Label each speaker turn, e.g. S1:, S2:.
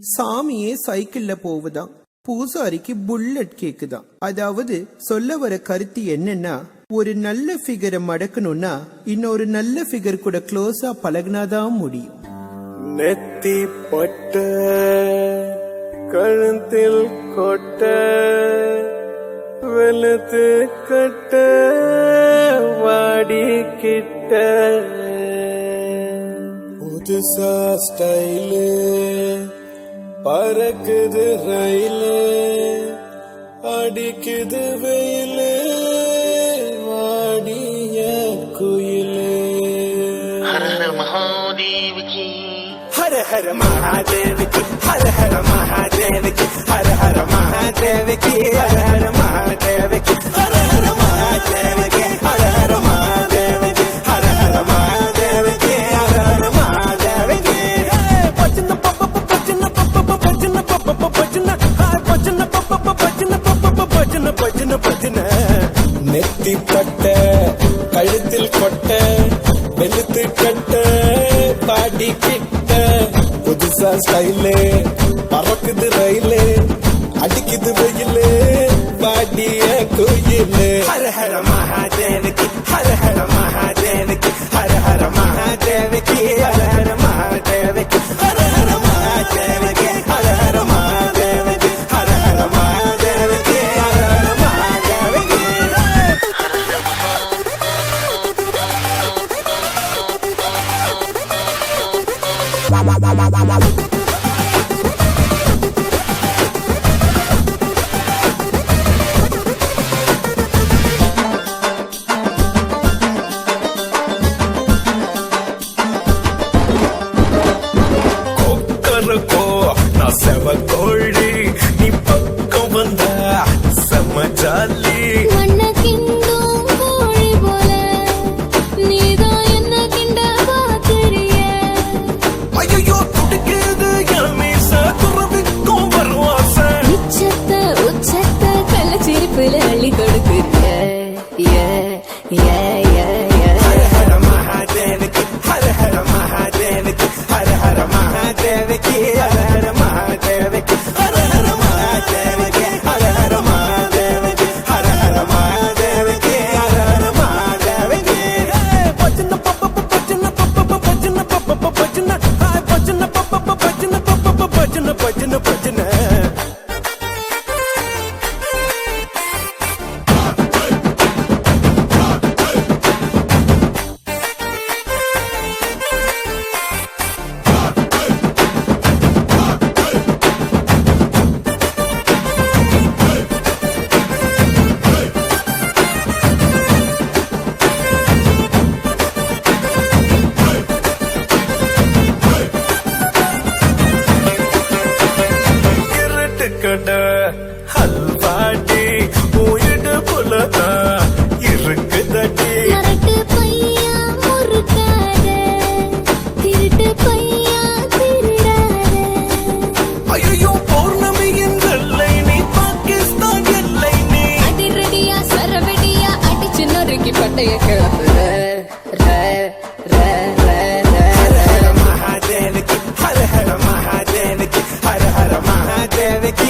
S1: சாமியே சைக்கிள்ல போகுதான், பூசாரிக்கு புல்லட் கேக்குதான். அதாவது சொல்ல வர கருத்து என்னன்னா, ஒரு நல்ல ஃபிகரை மடக்கணும்னா இன்னொரு நல்ல ஃபிகர் கூட க்ளோஸா பழகினாதான் முடியும்.
S2: நெத்தி பட்ட கழுத்தில் கொட்ட வெளுத்து கட்ட வாடி கிட்ட புதுசா ஸ்டைலு பறக்குது ரயிலு அடிக்குது வெயிலு வாடிய குயிலு.
S3: ஹர ஹர மகாதேவ கி
S2: ஹர ஹர மகாதேவ கி ஹர ஹர மகாதேவ கி ஹர ஹர மகாதேவ கி ஹர ஹர மகாதேவ கி ஹர ஹர மகாதேவ கி ஹர ஹர மகாதேவ கி ஹர ஹர மகாதேவ கி ஹர ஹர மகாதேவ கி. பஜன பப்ப பஜன பப்ப பஜன பப்ப பஜன ஹாய் பஜன பப்ப பஜன பப்ப பஜன பஜன பஜன. நெத்தி பட்ட கழுத்தில் கொட்ட வெளுத்து கட்ட பாடி கிட்ட புதுசா ஸ்டைலு பறக்குது ரயிலு அடிக்குது வெயிலு பாடிய குயிலு. ஹர ஹர மகாதேவகி ஹர ஹர மகாதேவகி ஹர ஹர மகாதேவகி ஹர ஹர மகாதேவகி ஹர ஹர மகாதேவகி ஹர ஹர மகாதேவகி ஹர ஹர மகாதேவகி ஹர ஹர மகாதேவகி. கொக்கரக்கோ நான் செவக்கோழி நீ பக்கம் வந்தா செம்ம ஜாலி. ஐயோ துடிக்குது என் மீச துறவிக்கும் வருவாச.
S4: அள்ளி கொடுக்குற
S2: ஹர ஹர மகாதேவகி ஹர ஹர மகாதேவகி ஹர ஹர மகாதேவகி ஹர ஹர மகாதேவகி ஹர ஹர மகாதேவகி ஹர ஹர மகாதேவகி ஹர ஹர மகாதேவகி ஹர ஹர மகாதேவகி. பஜன பப்ப பஜன பப்ப பஜன பப்ப பஜன ஹாய் பஜன பப்ப பஜன பப்ப பஜன பஜன பஜன. கடை ஹல்வாடி உயிடு புலதா இருக்குதடி. ஐயோ பௌர்ணமியின் வெள்ளை நீ பாகிஸ்தான் எல்லை நீ
S4: அதிரடியா சரவெடியா அடிச்சு நொறுக்கி பட்டைய கிளப்புற.
S2: ஹர ஹர மகாதேவகி ஹர ஹர மகாதேவகி ஹர ஹர மகாதேவகி